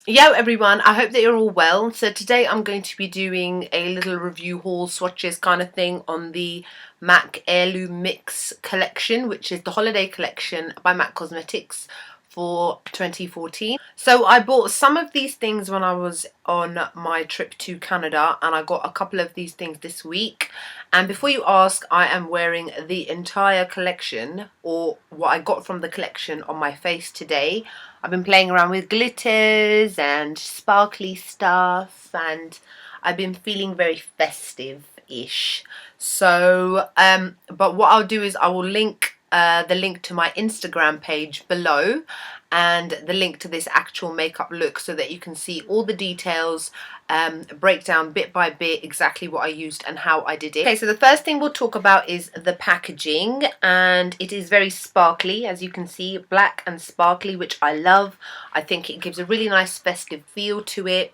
Yo everyone, I hope that you're all well. So today I'm going to be doing a little review haul swatches kind of thing on the MAC Heirloom Mix collection, which is the holiday collection by MAC Cosmetics for 2014. So I bought some of these things when I was on my trip to Canada, and I got a couple of these things this week. And before you ask, I am wearing the entire collection, or what I got from the collection, on my face today. I've been playing around with glitters and sparkly stuff, and I've been feeling very festive-ish. So, but what I'll do is I will link the link to my Instagram page below, and the link to this actual makeup look, so that you can see all the details, break down bit by bit exactly what I used and how I did it. Okay, so the first thing we'll talk about is the packaging, and it is very sparkly, as you can see, black and sparkly, which I love. I think it gives a really nice festive feel to it.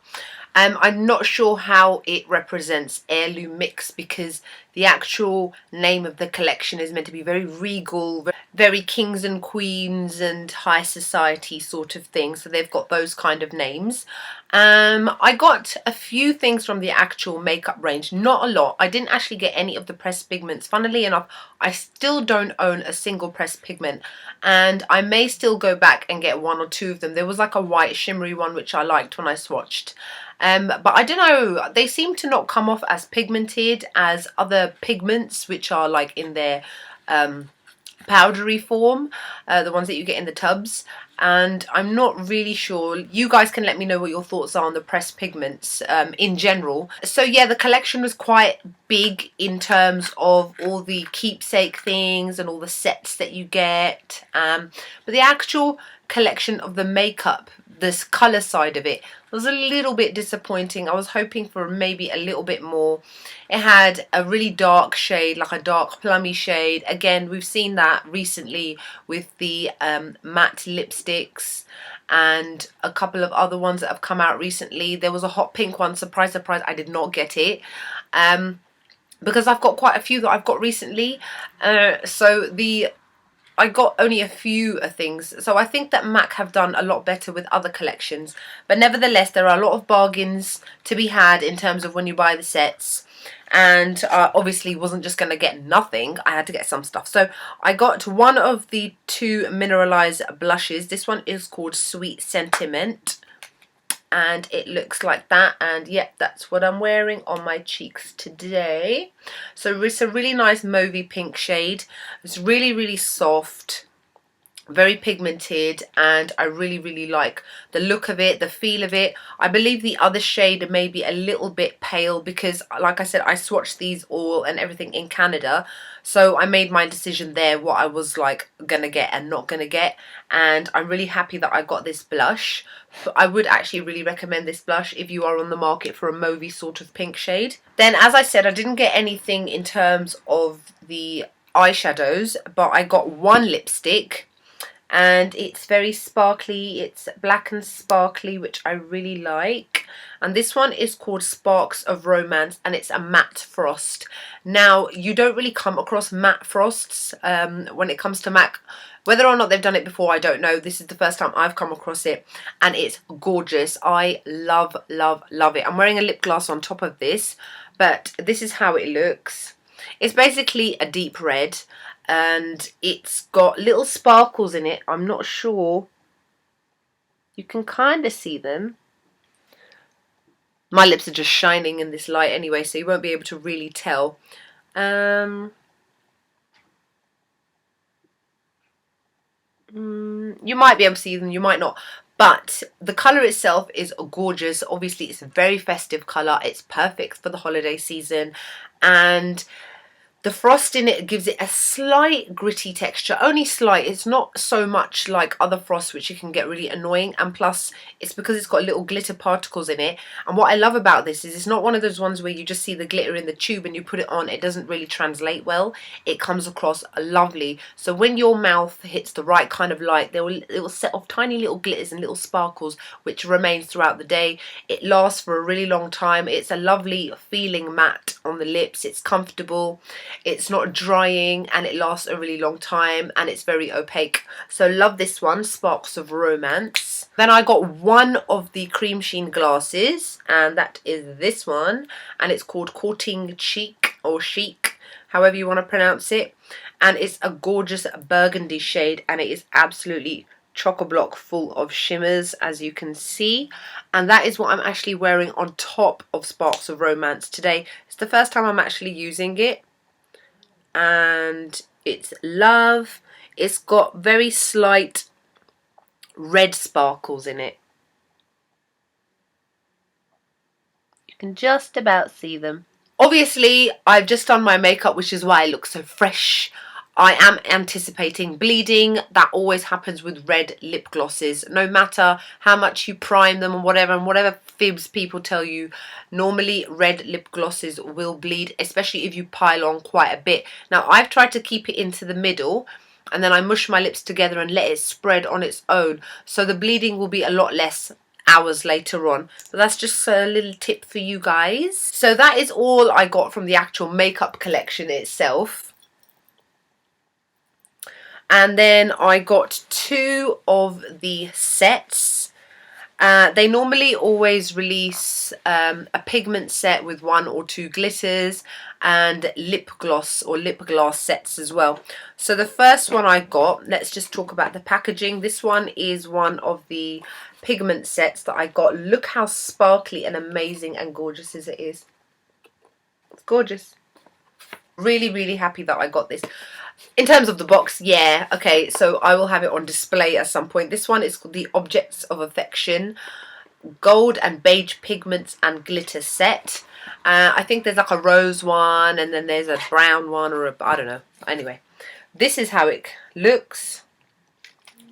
I'm not sure how it represents Heirloom Mix, because the actual name of the collection is meant to be very regal, very kings and queens and high society sort of thing. So they've got those kind of names. I got a few things from the actual makeup range, not a lot. I didn't actually get any of the pressed pigments. Funnily enough, I still don't own a single pressed pigment, and I may still go back and get one or two of them. There was like a white shimmery one which I liked when I swatched. But I don't know, they seem to not come off as pigmented as other pigments, which are like in their powdery form, the ones that you get in the tubs. And I'm not really sure. You guys can let me know what your thoughts are on the pressed pigments in general. So yeah, the collection was quite big in terms of all the keepsake things and all the sets that you get. But the actual collection of the makeup, this colour side of it, was a little bit disappointing. I was hoping for maybe a little bit more. It had a really dark shade, like a dark plummy shade. Again, we've seen that recently with the matte lipsticks and a couple of other ones that have come out recently. There was a hot pink one, surprise surprise, I did not get it. Because I've got quite a few that I've got recently. I got only a few things, so I think that MAC have done a lot better with other collections. But nevertheless, there are a lot of bargains to be had in terms of when you buy the sets. And obviously wasn't just going to get nothing. I had to get some stuff. So I got one of the two Mineralize blushes. This one is called Sweet Sentiment, and it looks like that. And yep, that's what I'm wearing on my cheeks today. So it's a really nice mauvey pink shade. It's really soft, very pigmented, and I really like the look of it, the feel of it. I believe the other shade may be a little bit pale, because like I said, I swatched these all and everything in Canada, so I made my decision there what I was like gonna get and not gonna get. And I'm really happy that I got this blush. I would actually really recommend this blush if you are on the market for a mauvey sort of pink shade. Then, as I said, I didn't get anything in terms of the eyeshadows, but I got one lipstick, and it's very sparkly. It's black and sparkly, which I really like. And this one is called Sparks of Romance, and it's a matte frost. Now, you don't really come across matte frosts when it comes to MAC. Whether or not they've done it before, I don't know. This is the first time I've come across it, and it's gorgeous. I love it. I'm wearing a lip gloss on top of this, but this is how it looks. It's basically a deep red, and it's got little sparkles in it. I'm not sure. You can kind of see them. My lips are just shining in this light anyway, so you won't be able to really tell. You might be able to see them, you might not. But the colour itself is gorgeous. Obviously, it's a very festive colour. It's perfect for the holiday season. And the frost in it gives it a slight gritty texture, only slight. It's not so much like other frosts, which you can get really annoying. And plus, it's because it's got little glitter particles in it. And what I love about this is it's not one of those ones where you just see the glitter in the tube and you put it on. It doesn't really translate well. It comes across lovely. So when your mouth hits the right kind of light, it will set off tiny little glitters and little sparkles, which remains throughout the day. It lasts for a really long time. It's a lovely feeling matte on the lips. It's comfortable. It's not drying, and it lasts a really long time, and it's very opaque. So love this one, Sparks of Romance. Then I got one of the cream sheen glasses, and that is this one, and it's called Courting Chic or Chic, however you want to pronounce it, and it's a gorgeous burgundy shade, and it is absolutely chock-a-block full of shimmers, as you can see, and that is what I'm actually wearing on top of Sparks of Romance today. It's the first time I'm actually using it, and it's Love. It's got very slight red sparkles in it. You can just about see them. Obviously, I've just done my makeup, which is why I look so fresh. I am anticipating bleeding. That always happens with red lip glosses. No matter how much you prime them and whatever fibs people tell you, normally red lip glosses will bleed, especially if you pile on quite a bit. Now, I've tried to keep it into the middle, and then I mush my lips together and let it spread on its own. So the bleeding will be a lot less hours later on. But that's just a little tip for you guys. So that is all I got from the actual makeup collection itself. And then I got two of the sets. They normally always release a pigment set with 1 or 2 glitters and lip gloss or lip glass sets as well. So the first one I got, let's just talk about the packaging. This one is one of the pigment sets that I got. Look how sparkly and amazing and gorgeous it is. It's gorgeous. Really, really happy that I got this. In terms of the box, yeah, okay, so I will have it on display at some point. This one is called the Objects of Affection Gold and Beige Pigments and Glitter Set. I think there's like a rose one, and then there's a brown one, or I don't know. Anyway, this is how it looks.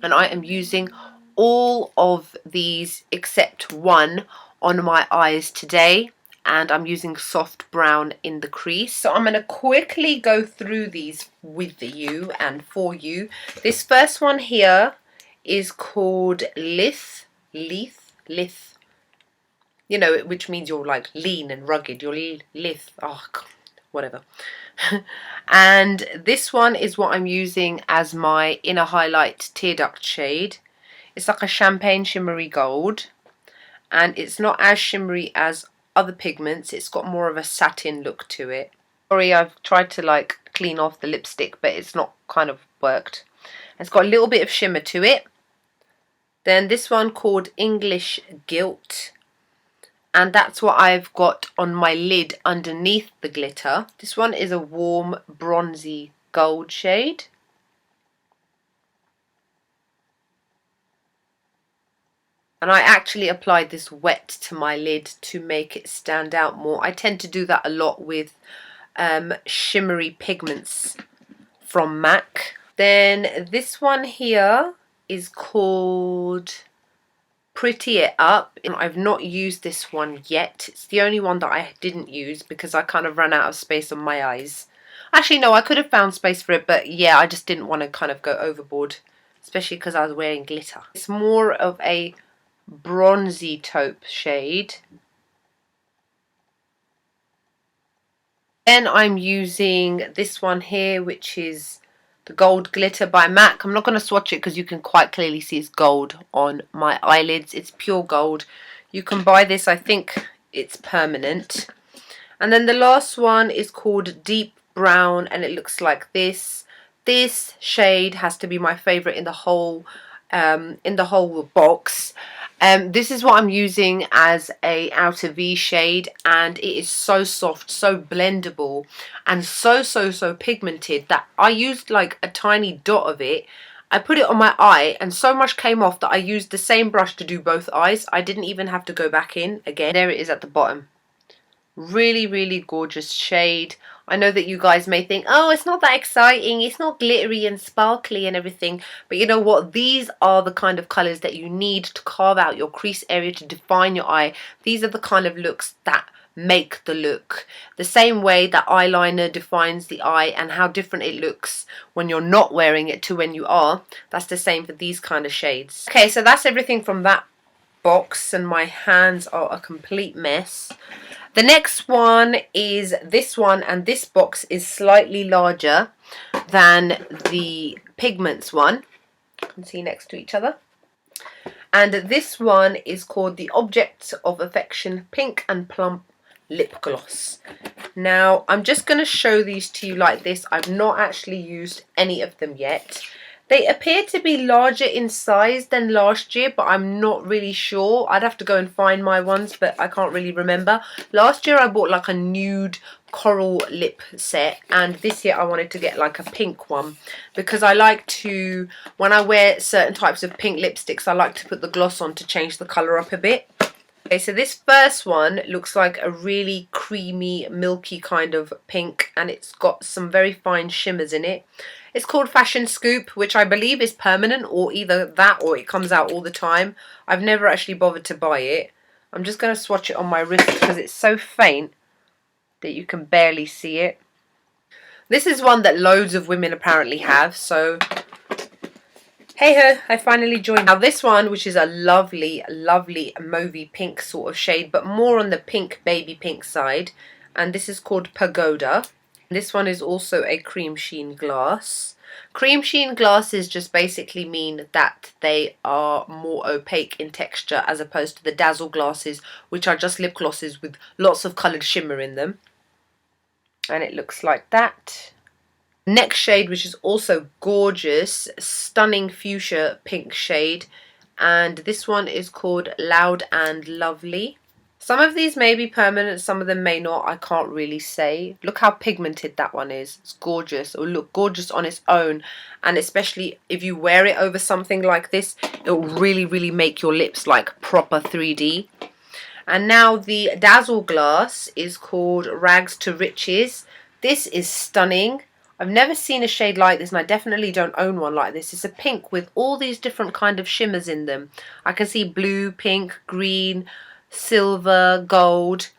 And I am using all of these except one on my eyes today. And I'm using soft brown in the crease. So I'm going to quickly go through these with you and for you. This first one here is called Lith. You know, which means you're like lean and rugged. You're lithe. Oh, God, whatever. And this one is what I'm using as my inner highlight tear duct shade. It's like a champagne shimmery gold. And it's not as shimmery as other pigments. It's got more of a satin look to it. Sorry, I've tried to like clean off the lipstick, but it's not kind of worked. It's got a little bit of shimmer to it. Then this one called English Gilt, and that's what I've got on my lid underneath the glitter. This one is a warm bronzy gold shade. And I actually applied this wet to my lid to make it stand out more. I tend to do that a lot with shimmery pigments from MAC. Then this one here is called Pretty It Up. And I've not used this one yet. It's the only one that I didn't use because I kind of ran out of space on my eyes. Actually, no, I could have found space for it, but yeah, I just didn't want to kind of go overboard, especially because I was wearing glitter. It's more of a bronzy taupe shade. Then I'm using this one here, which is the Gold Glitter by MAC. I'm not going to swatch it because you can quite clearly see it's gold on my eyelids. It's pure gold. You can buy this, I think it's permanent. And then the last one is called Deep Brown, and it looks like this. This shade has to be my favorite in the whole box. This is what I'm using as a outer V shade, and it is so soft, so blendable, and so pigmented that I used like a tiny dot of it. I put it on my eye and so much came off that I used the same brush to do both eyes. I didn't even have to go back in again. There it is at the bottom. Really, really gorgeous shade. I know that you guys may think, oh, it's not that exciting, it's not glittery and sparkly and everything, but you know what, these are the kind of colours that you need to carve out your crease area, to define your eye. These are the kind of looks that make the look. The same way that eyeliner defines the eye and how different it looks when you're not wearing it to when you are, that's the same for these kind of shades. Okay, so that's everything from that box, and my hands are a complete mess. The next one is this one, and this box is slightly larger than the Pigments one. You can see next to each other. And this one is called the Object of Affection Pink and Plum Lip Gloss. Now, I'm just going to show these to you like this. I've not actually used any of them yet. They appear to be larger in size than last year, but I'm not really sure. I'd have to go and find my ones, but I can't really remember. Last year I bought like a nude coral lip set, and this year I wanted to get like a pink one because I like to, when I wear certain types of pink lipsticks, I like to put the gloss on to change the colour up a bit. Okay, so this first one looks like a really creamy, milky kind of pink, and it's got some very fine shimmers in it. It's called Fashion Scoop, which I believe is permanent, or either that or it comes out all the time. I've never actually bothered to buy it. I'm just going to swatch it on my wrist because it's so faint that you can barely see it. This is one that loads of women apparently have, so hey ho, I finally joined. Now this one, which is a lovely, lovely mauvey pink sort of shade, but more on the pink, baby pink side. And this is called Pagoda. This one is also a cream sheen glass. Cream sheen glasses just basically mean that they are more opaque in texture as opposed to the dazzle glasses, which are just lip glosses with lots of coloured shimmer in them. And it looks like that. Next shade, which is also gorgeous, stunning fuchsia pink shade, and this one is called Loud and Lovely. Some of these may be permanent, some of them may not, I can't really say. Look how pigmented that one is. It's gorgeous. It will look gorgeous on its own, and especially if you wear it over something like this, it will really, really make your lips like proper 3D. And now the Dazzle Glass is called Rags to Riches. This is stunning. I've never seen a shade like this, and I definitely don't own one like this. It's a pink with all these different kind of shimmers in them. I can see blue, pink, green, silver, gold.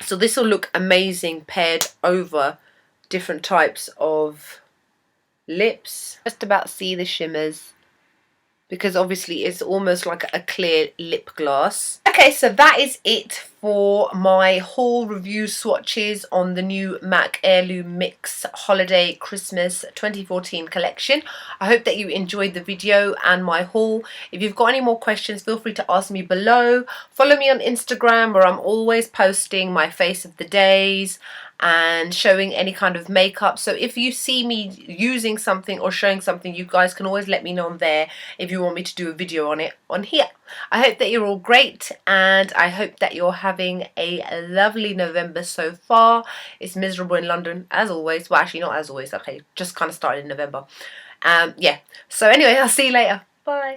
So this will look amazing paired over different types of lips. Just about see the shimmers, because obviously it's almost like a clear lip gloss. Okay, so that is it for my haul review swatches on the new MAC Heirloom Mix Holiday Christmas 2014 collection. I hope that you enjoyed the video and my haul. If you've got any more questions, feel free to ask me below. Follow me on Instagram, where I'm always posting my face of the days and showing any kind of makeup. So if you see me using something or showing something, you guys can always let me know on there if you want me to do a video on it on here. I hope that you're all great, and I hope that you're having a lovely November so far. It's miserable in London as always. Well, actually not as always, okay, just kind of started in November. Yeah, so anyway, I'll see you later. Bye.